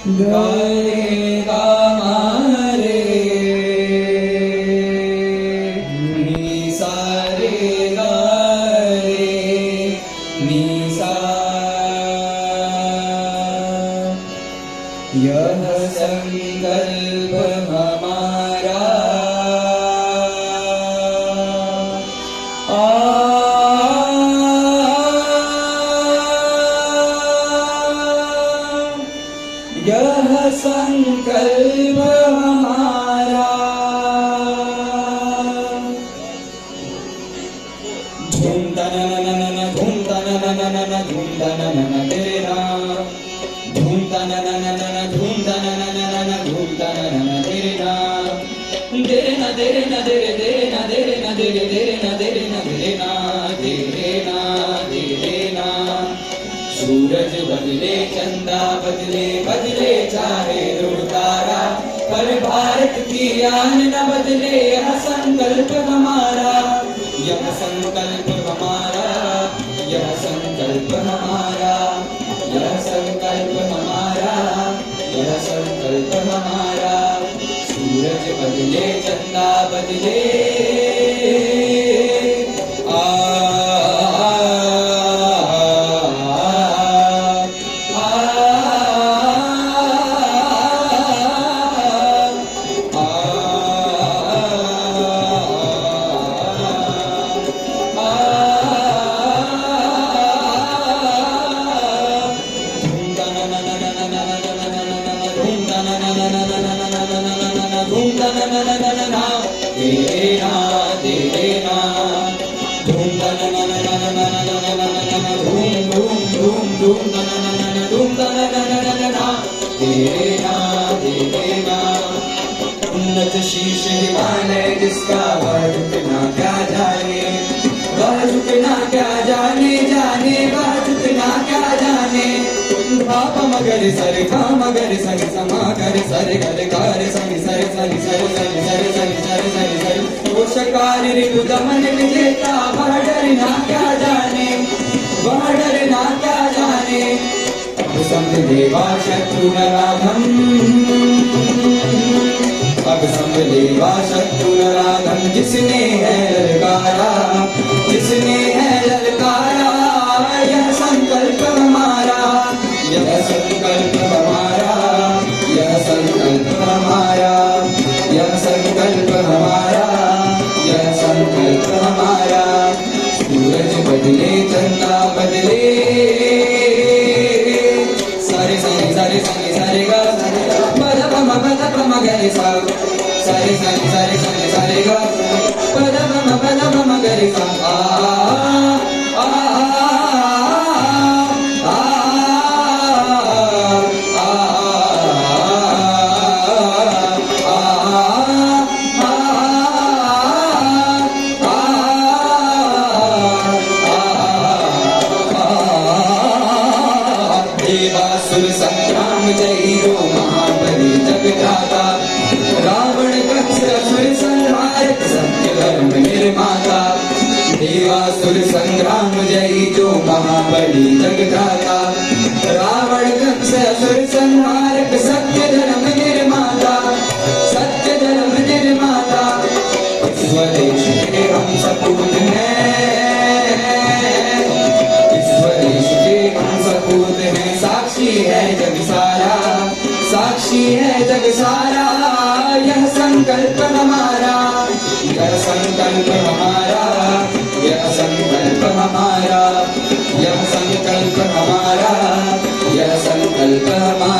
गरे गा मा रे नी सा रे गा रे नी सा। यह संकल्प हमारा यह संकल्प हमारा धूम तननननन धूम तननननन धूम तनननन तेरे नाम धूम तननननन धूम तननननन धूम तनननन तेरे नाम तेरे ना तेरे ना तेरे तेरे ना तेरे ना तेरे तेरे ना तेरे ना तेरे ना तेरे ना तेरे ना। सूरज बदले चंदा बदले बदले चाहे ध्रुव तारा पर भारत की आन न बदले यह संकल्प हमारा यह संकल्प हमारा यह संकल्प हमारा यह संकल्प हमारा यह संकल्प हमारा। सूरज बदले चंदा बदले उन्नत शीश हिमालय जिसका वह झुकना क्या जाने वह झुकना क्या जाने जाने वह झुकना क्या जाने। पाप मगर सर का मगर सर समा कर सर कर कार सनि सर सनि सर सनि सर सनि सर सनि सर वो शकार रिपु दमन विजेता वह डरना क्या जाने वह डरना क्या जाने। अब समझेगा शत्रु नराधम अब समझेगा शत्रु नराधम जिसने है ललकारा जिसने है ललकारा। यह संकल्प हमारा यह संकल्प हमारा यह संकल्प हमारा यह संकल्प हमारा यह संकल्प हमारा। सूरज बदले चंदा बदले सारे सारे सारे सारे सारे गा पद पम गरे सा सारे सारे सारे सारे सारे गा पद पम गरे सा देवासुर संग्राम जय हो महाबली जगदाता रावण कंस असुर संहारक सत्य धर्म निर्माता। देवासुर संग्राम जय जो महाबली जगदाता रावण कंस असुर संहारक सत्य धर्म निर्माता सत्य धर्म निर्माता। स्वदेश के हम सपूत हैं स्वदेश के हम सपूत हैं। साक्षी है जग सारा साक्षी है जग सारा यह संकल्प हमारा यह संकल्प हमारा यह संकल्प हमारा यह संकल्प हमारा यह संकल्प हमारा।